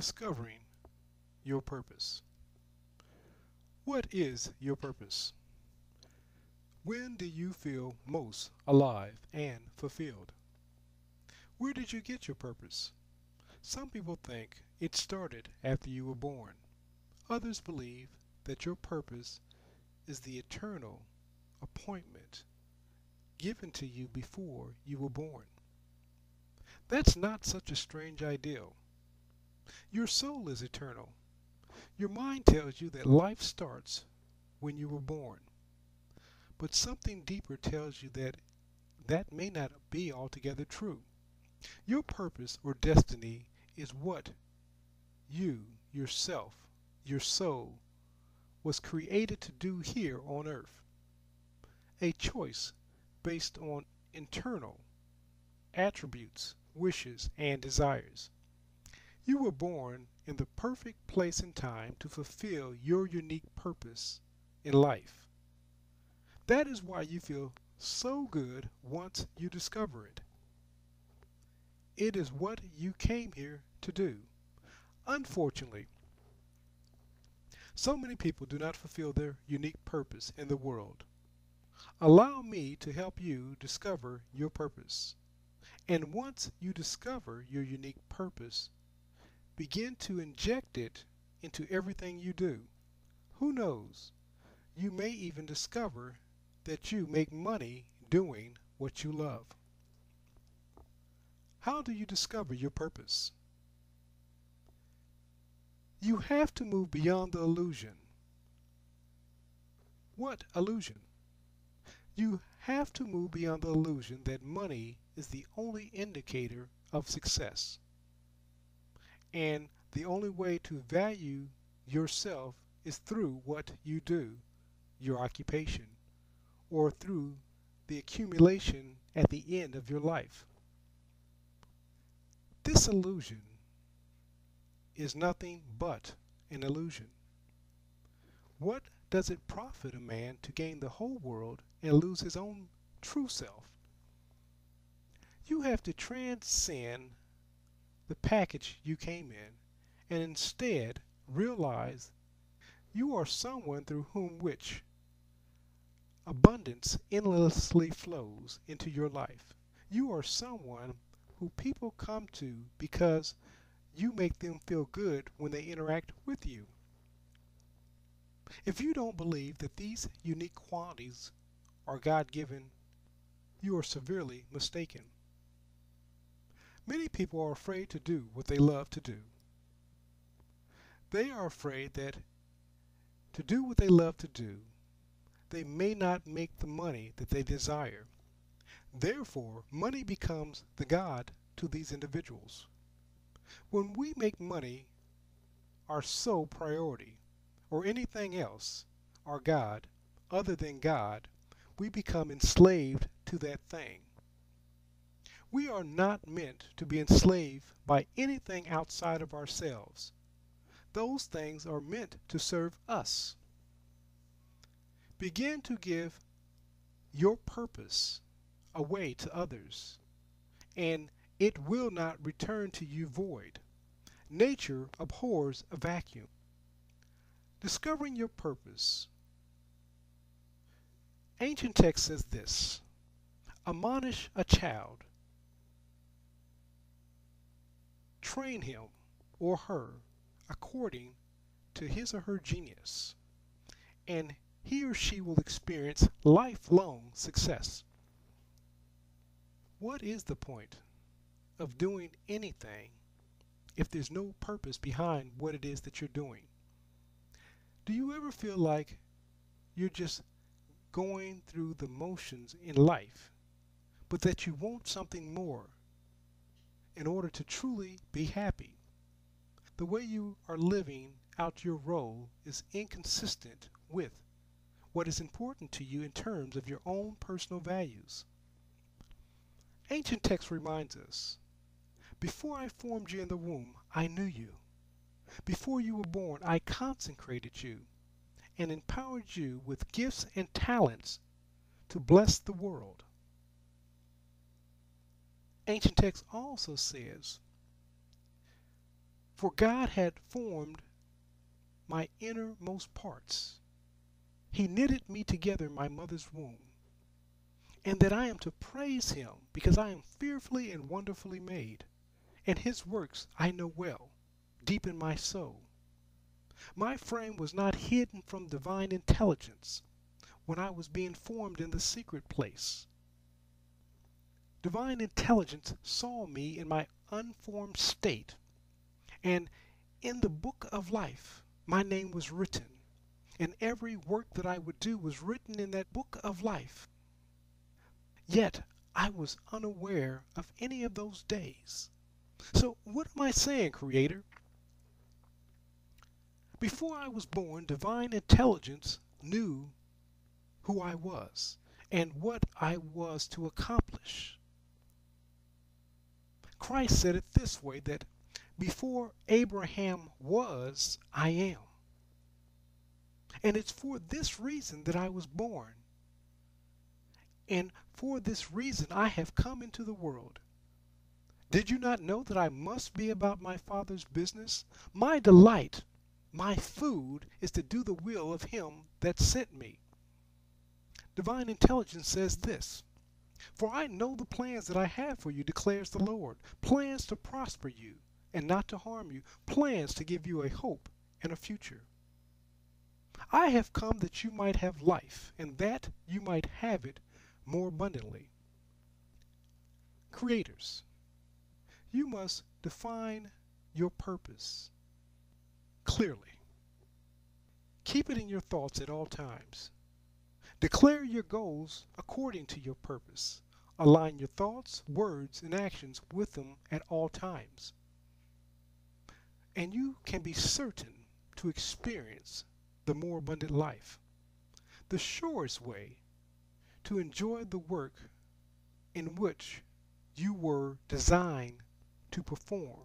Discovering your purpose. What is your purpose? When do you feel most alive and fulfilled? Where did you get your purpose? Some people think it started after you were born. Others believe that your purpose is the eternal appointment given to you before you were born. That's not such a strange ideal. Your soul is eternal. Your mind tells you that life starts when you were born. But something deeper tells you that that may not be altogether true. Your purpose or destiny is what you, yourself, your soul, was created to do here on earth. A choice based on internal attributes, wishes, and desires. You were born in the perfect place and time to fulfill your unique purpose in life. That is why you feel so good once you discover it. It is what you came here to do. Unfortunately, so many people do not fulfill their unique purpose in the world. Allow me to help you discover your purpose. And once you discover your unique purpose, begin to inject it into everything you do. Who knows? You may even discover that you make money doing what you love. How do you discover your purpose? You have to move beyond the illusion. What illusion? You have to move beyond the illusion that money is the only indicator of success. And the only way to value yourself is through what you do, your occupation, or through the accumulation at the end of your life. This illusion is nothing but an illusion. What does it profit a man to gain the whole world and lose his own true self? You have to transcend the package you came in and instead realize you are someone through whom which abundance endlessly flows into your life. You are someone who people come to because you make them feel good when they interact with you. If you don't believe that these unique qualities are God-given, you are severely mistaken. Many people are afraid to do what they love to do. They are afraid that to do what they love to do, they may not make the money that they desire. Therefore, money becomes the God to these individuals. When we make money our sole priority, or anything else, our God, other than God, we become enslaved to that thing. We are not meant to be enslaved by anything outside of ourselves. Those things are meant to serve us. Begin to give your purpose away to others, and it will not return to you void. Nature abhors a vacuum. Discovering your purpose. Ancient text says this: admonish a child, train him or her according to his or her genius, and he or she will experience lifelong success. What is the point of doing anything if there's no purpose behind what it is that you're doing? Do you ever feel like you're just going through the motions in life, but that you want something more in order to truly be happy? The way you are living out your role is inconsistent with what is important to you in terms of your own personal values. Ancient text reminds us, before I formed you in the womb, I knew you. Before you were born, I consecrated you and empowered you with gifts and talents to bless the world. Ancient text also says, For God had formed my innermost parts. He knitted me together in my mother's womb. And that I am to praise him because I am fearfully and wonderfully made. And his works I know well, deep in my soul. My frame was not hidden from divine intelligence when I was being formed in the secret place. Divine intelligence saw me in my unformed state, and in the book of life my name was written, and every work that I would do was written in that book of life. Yet I was unaware of any of those days. So what am I saying, Creator? Before I was born, divine intelligence knew who I was and what I was to accomplish. Christ said it this way, that before Abraham was, I am. And it's for this reason that I was born. And for this reason I have come into the world. Did you not know that I must be about my Father's business? My delight, my food, is to do the will of him that sent me. Divine intelligence says this, for I know the plans that I have for you, declares the Lord, plans to prosper you and not to harm you, plans to give you a hope and a future. I have come that you might have life, and that you might have it more abundantly. Creators, you must define your purpose clearly. Keep it in your thoughts at all times. Declare your goals according to your purpose. Align your thoughts, words, and actions with them at all times. And you can be certain to experience the more abundant life. The surest way to enjoy the work in which you were designed to perform,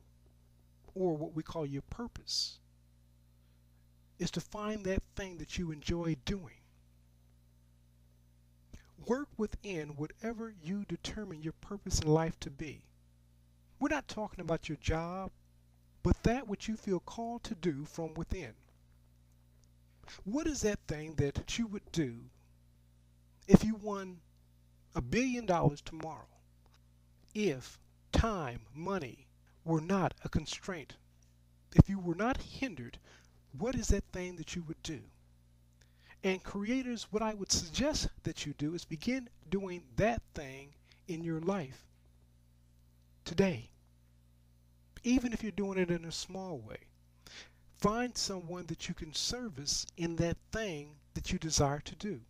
or what we call your purpose, is to find that thing that you enjoy doing. Work within whatever you determine your purpose in life to be. We're not talking about your job, but that which you feel called to do from within. What is that thing that you would do if you won $1 billion tomorrow? If time, money were not a constraint, if you were not hindered, what is that thing that you would do? And creators, what I would suggest that you do is begin doing that thing in your life today. Even if you're doing it in a small way. Find someone that you can service in that thing that you desire to do.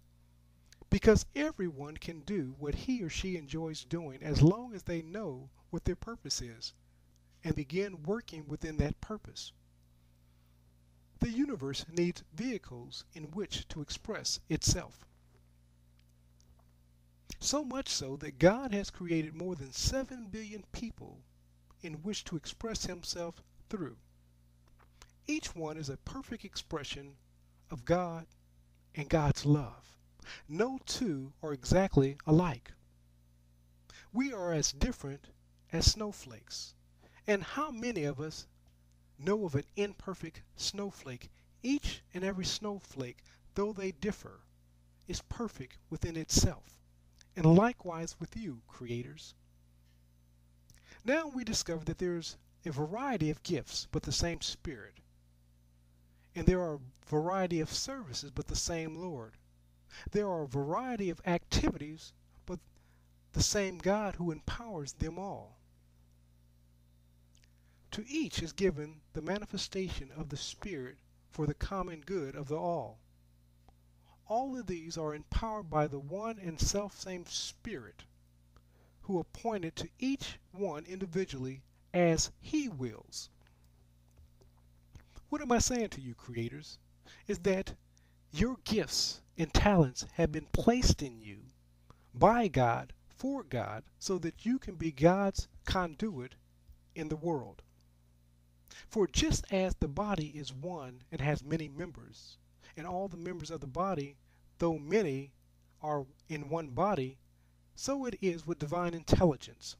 Because everyone can do what he or she enjoys doing as long as they know what their purpose is and begin working within that purpose. The universe needs vehicles in which to express itself. So much so that God has created more than 7 billion people in which to express himself through. Each one is a perfect expression of God and God's love. No two are exactly alike. We are as different as snowflakes. And how many of us know of an imperfect snowflake? Each and every snowflake, though they differ, is perfect within itself. And likewise with you, creators. Now we discover that there's a variety of gifts, but the same Spirit. And there are a variety of services, but the same Lord. There are a variety of activities, but the same God who empowers them all. To each is given the manifestation of the Spirit for the common good of the all. All of these are empowered by the one and self-same Spirit, who appointed to each one individually as he wills. What am I saying to you, creators? Is that your gifts and talents have been placed in you by God, for God, so that you can be God's conduit in the world. For just as the body is one and has many members, and all the members of the body, though many, are in one body, so it is with divine intelligence.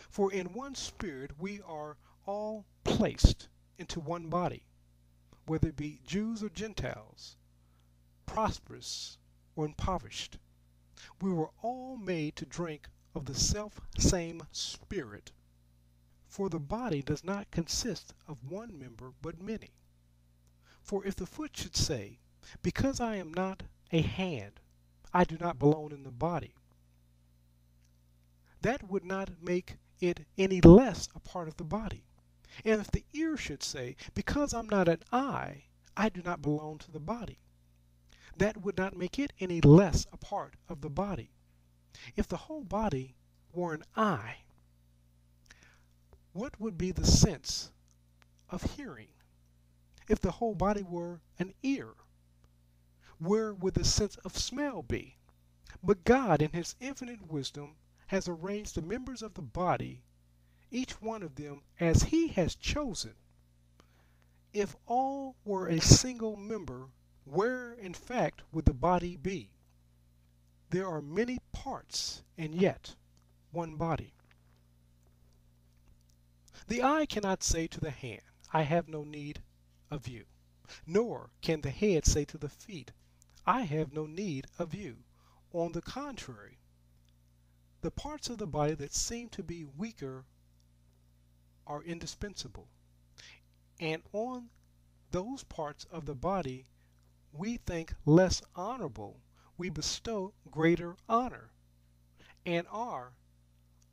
For in one Spirit we are all placed into one body, whether it be Jews or Gentiles, prosperous or impoverished. We were all made to drink of the self-same Spirit. For the body does not consist of one member, but many. For if the foot should say, because I am not a hand, I do not belong in the body, that would not make it any less a part of the body. And if the ear should say, because I'm not an eye, I do not belong to the body, that would not make it any less a part of the body. If the whole body were an eye, what would be the sense of hearing? If the whole body were an ear, where would the sense of smell be? But God, in His infinite wisdom, has arranged the members of the body, each one of them as He has chosen. If all were a single member, where in fact would the body be? There are many parts and yet one body. The eye cannot say to the hand, I have no need of you, nor can the head say to the feet, I have no need of you. On the contrary, the parts of the body that seem to be weaker are indispensable, and on those parts of the body we think less honorable, we bestow greater honor, and our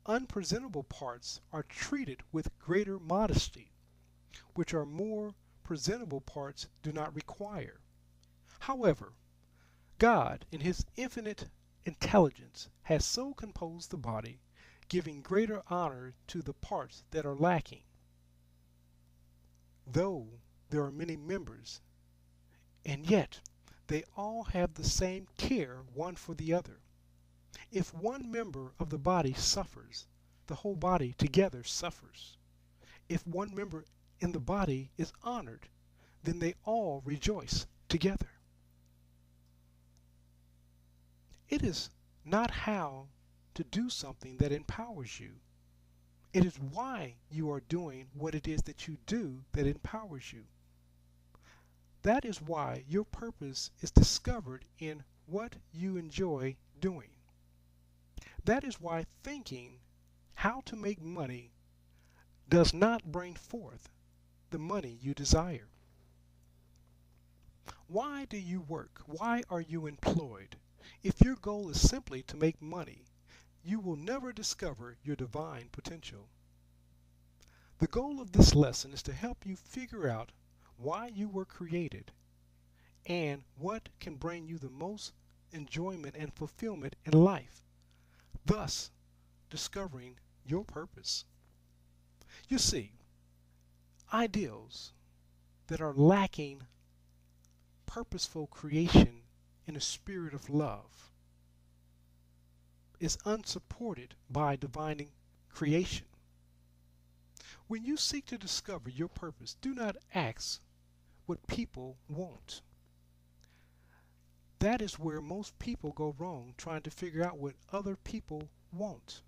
unpresentable parts are treated with greater modesty, which our more presentable parts do not require. However, God, in His infinite intelligence, has so composed the body, giving greater honor to the parts that are lacking. Though there are many members, and yet they all have the same care one for the other. If one member of the body suffers, the whole body together suffers. If one member in the body is honored, then they all rejoice together. It is not how to do something that empowers you. It is why you are doing what it is that you do that empowers you. That is why your purpose is discovered in what you enjoy doing. That is why thinking how to make money does not bring forth the money you desire. Why do you work? Why are you employed? If your goal is simply to make money, you will never discover your divine potential. The goal of this lesson is to help you figure out why you were created and what can bring you the most enjoyment and fulfillment in life, thus discovering your purpose. You see, ideals that are lacking purposeful creation in a spirit of love is unsupported by divine creation. When you seek to discover your purpose, do not ask what people want. That is where most people go wrong, trying to figure out what other people want.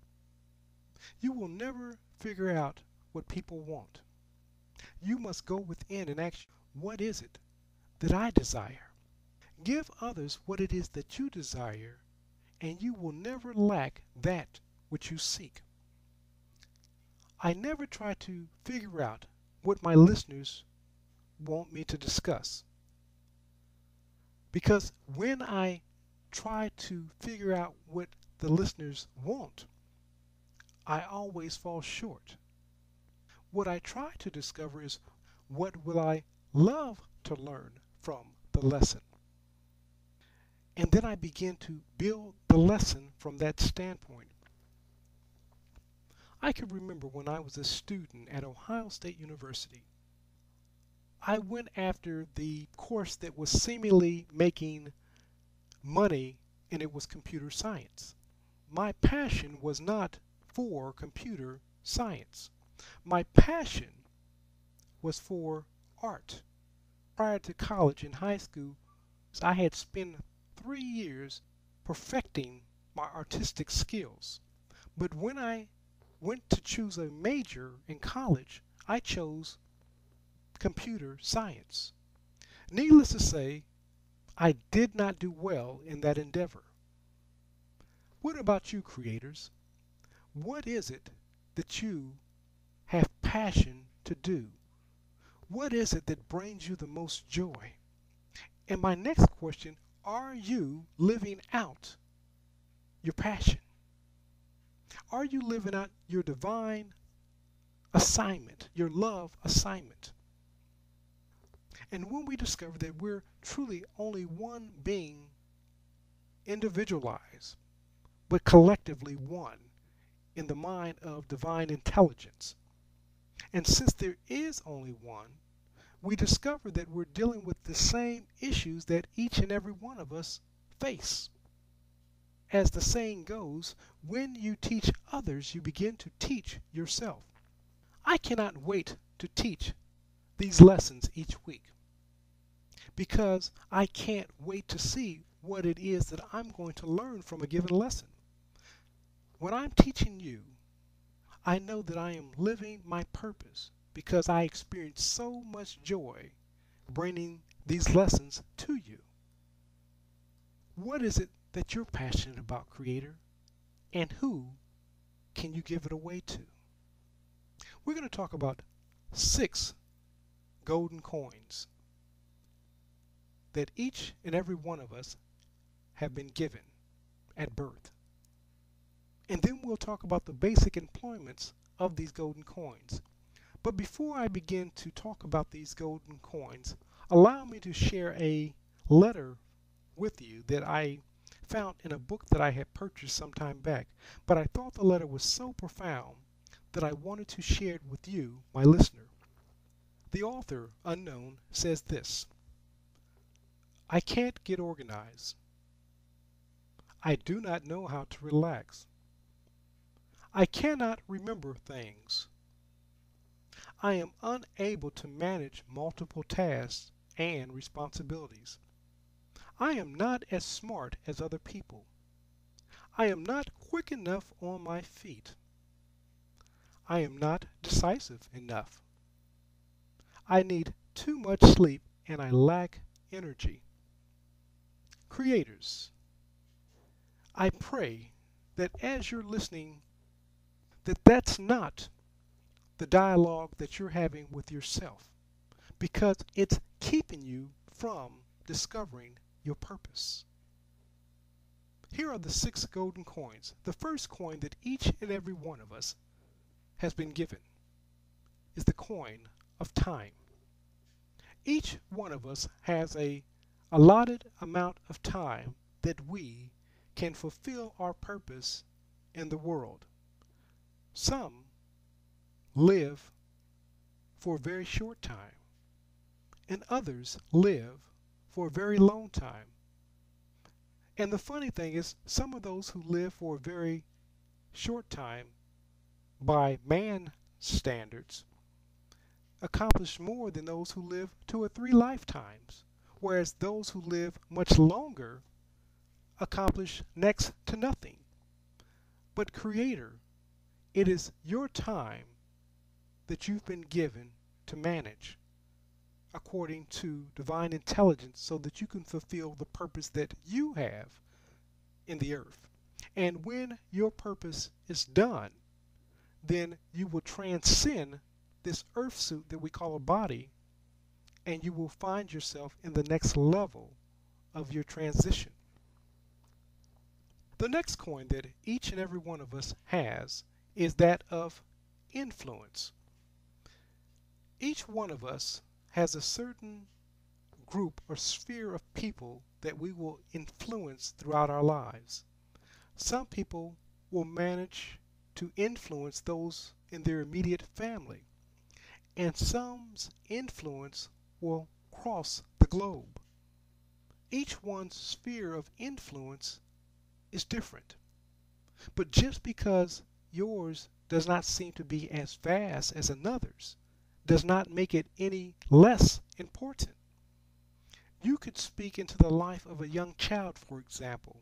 You will never figure out what people want. You must go within and ask, what is it that I desire? Give others what it is that you desire, and you will never lack that which you seek. I never try to figure out what my listeners want me to discuss, because when I try to figure out what the listeners want, I always fall short. What I try to discover is, what will I love to learn from the lesson? And then I begin to build the lesson from that standpoint. I can remember when I was a student at Ohio State University, I went after the course that was seemingly making money, and it was computer science. My passion was not for computer science. My passion was for art. Prior to college and high school, I had spent 3 years perfecting my artistic skills. But when I went to choose a major in college, I chose computer science. Needless to say, I did not do well in that endeavor. What about you, creators? What is it that you have passion to do? What is it that brings you the most joy? And my next question, are you living out your passion? Are you living out your divine assignment, your love assignment? And when we discover that we're truly only one being, individualized, but collectively one in the mind of divine intelligence, and since there is only one, we discover that we're dealing with the same issues that each and every one of us face. As the saying goes, when you teach others, you begin to teach yourself. I cannot wait to teach these lessons each week because I can't wait to see what it is that I'm going to learn from a given lesson. When I'm teaching you, I know that I am living my purpose because I experience so much joy bringing these lessons to you. What is it that you're passionate about, Creator? And who can you give it away to? We're going to talk about 6 golden coins that each and every one of us have been given at birth. And then we'll talk about the basic employments of these golden coins. But before I begin to talk about these golden coins, allow me to share a letter with you that I found in a book that I had purchased some time back. But I thought the letter was so profound that I wanted to share it with you, my listener. The author, unknown, says this: I can't get organized. I do not know how to relax. I cannot remember things. I am unable to manage multiple tasks and responsibilities. I am not as smart as other people. I am not quick enough on my feet. I am not decisive enough. I need too much sleep and I lack energy. Creators, I pray that as you're listening, that's not the dialogue that you're having with yourself, because it's keeping you from discovering your purpose. Here are the 6 golden coins. The first coin that each and every one of us has been given is the coin of time. Each one of us has a allotted amount of time that we can fulfill our purpose in the world. Some live for a very short time, and others live for a very long time. And the funny thing is, some of those who live for a very short time, by man standards, accomplish more than those who live 2 or 3 lifetimes, whereas those who live much longer accomplish next to nothing. But Creator, it is your time that you've been given to manage according to divine intelligence so that you can fulfill the purpose that you have in the earth. And when your purpose is done, then you will transcend this earth suit that we call a body, and you will find yourself in the next level of your transition. The next coin that each and every one of us has is that of influence. Each one of us has a certain group or sphere of people that we will influence throughout our lives. Some people will manage to influence those in their immediate family, and some's influence will cross the globe. Each one's sphere of influence is different, but just because yours does not seem to be as vast as another's does not make it any less important. You could speak into the life of a young child, for example,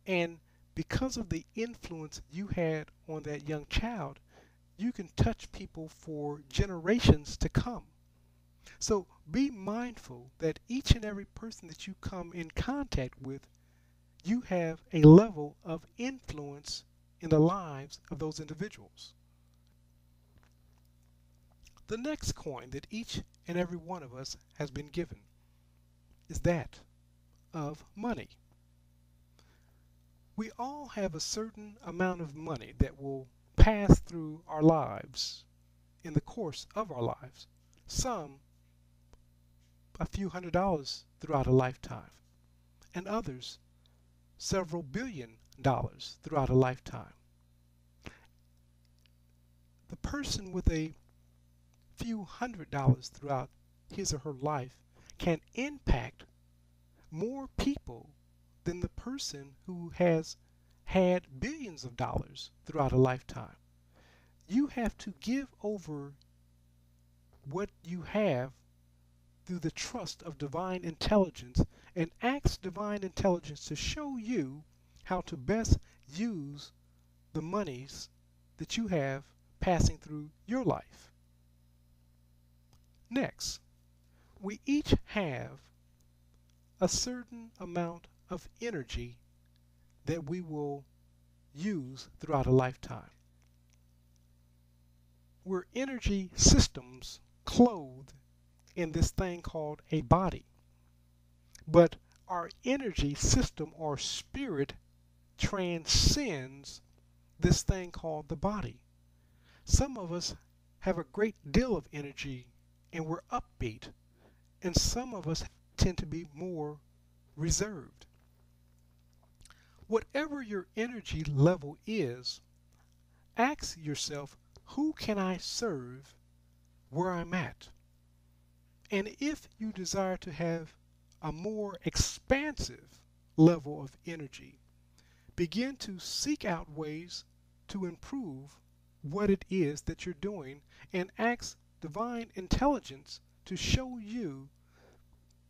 and because of the influence you had on that young child, you can touch people for generations to come. So be mindful that each and every person that you come in contact with, you have a level of influence in the lives of those individuals. The next coin that each and every one of us has been given is that of money. We all have a certain amount of money that will pass through our lives in the course of our lives. Some a few $100s throughout a lifetime, and others several $billion throughout a lifetime. The person with a few $100s throughout his or her life can impact more people than the person who has had billions of dollars throughout a lifetime. You have to give over what you have through the trust of divine intelligence and ask divine intelligence to show you how to best use the monies that you have passing through your life. Next, we each have a certain amount of energy that we will use throughout a lifetime. We're energy systems clothed in this thing called a body. But our energy system or spirit transcends this thing called the body. Some of us have a great deal of energy and we're upbeat, and some of us tend to be more reserved. Whatever your energy level is, ask yourself, who can I serve where I'm at? And if you desire to have a more expansive level of energy, begin to seek out ways to improve what it is that you're doing and ask divine intelligence to show you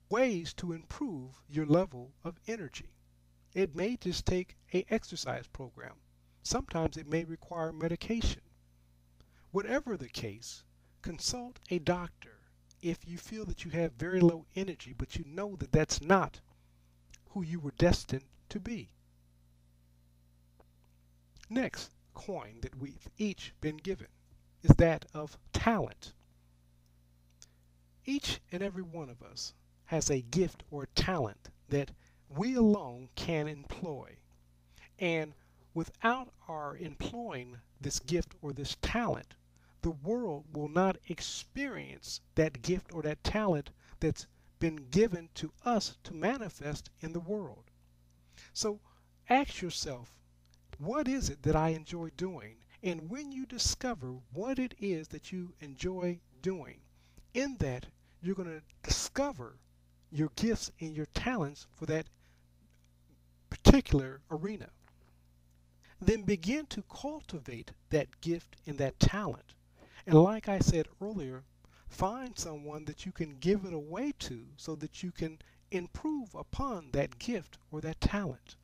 ways to improve your level of energy. It may just take an exercise program. Sometimes it may require medication. Whatever the case, consult a doctor if you feel that you have very low energy, but you know that that's not who you were destined to be. Next coin that we've each been given is that of talent. Each and every one of us has a gift or talent that we alone can employ. And without our employing this gift or this talent, the world will not experience that gift or that talent that's been given to us to manifest in the world. So ask yourself, what is it that I enjoy doing? And when you discover what it is that you enjoy doing, in that you're going to discover your gifts and your talents for that particular arena. Then begin to cultivate that gift and that talent. And like I said earlier, find someone that you can give it away to so that you can improve upon that gift or that talent.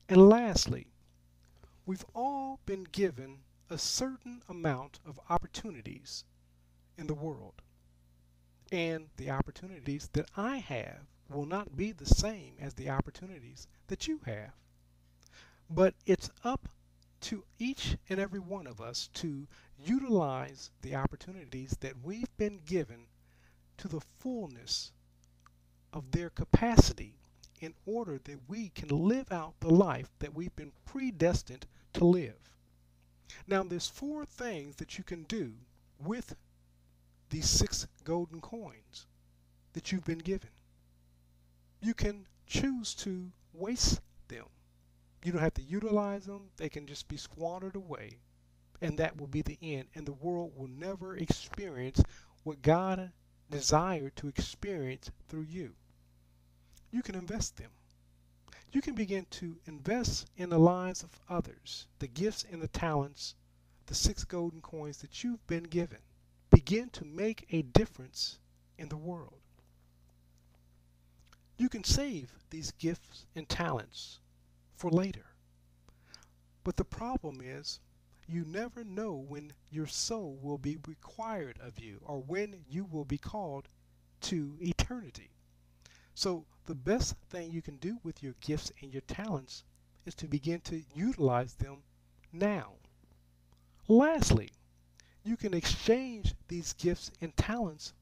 And lastly, we've all been given a certain amount of opportunities in the world. And the opportunities that I have will not be the same as the opportunities that you have. But it's up to each and every one of us to utilize the opportunities that we've been given to the fullness of their capacity in order that we can live out the life that we've been predestined to live. Now there's four things that you can do with these 6 golden coins that you've been given. You can choose to waste them. You don't have to utilize them. They can just be squandered away, and that will be the end, and the world will never experience what God desired to experience through you. You can invest them. You can begin to invest in the lives of others, the gifts and the talents, the 6 golden coins that you've been given. Begin to make a difference in the world. You can save these gifts and talents for later. But the problem is You never know when your soul will be required of you or when you will be called to eternity. So, the best thing you can do with your gifts and your talents is to begin to utilize them now. Lastly, you can exchange these gifts and talents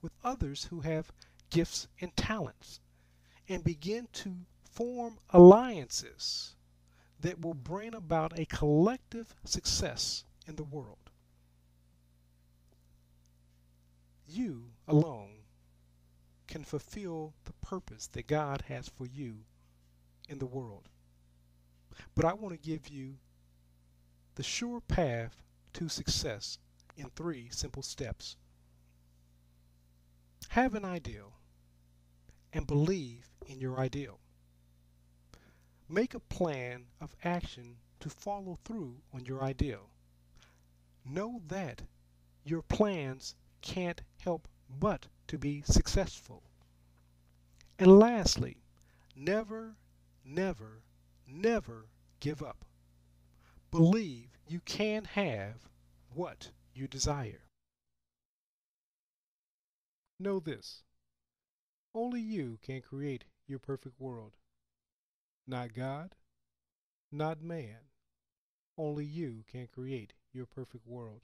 with others who have gifts and talents and begin to form alliances that will bring about a collective success in the world. You alone can fulfill the purpose that God has for you in the world. But I want to give you the sure path to success in 3 simple steps. Have an ideal and believe in your ideal. Make a plan of action to follow through on your ideal. Know that your plans can't help but to be successful. And lastly, never, never, never give up. Believe you can have what you desire. Know this: only you can create your perfect world. Not God, not man. Only you can create your perfect world.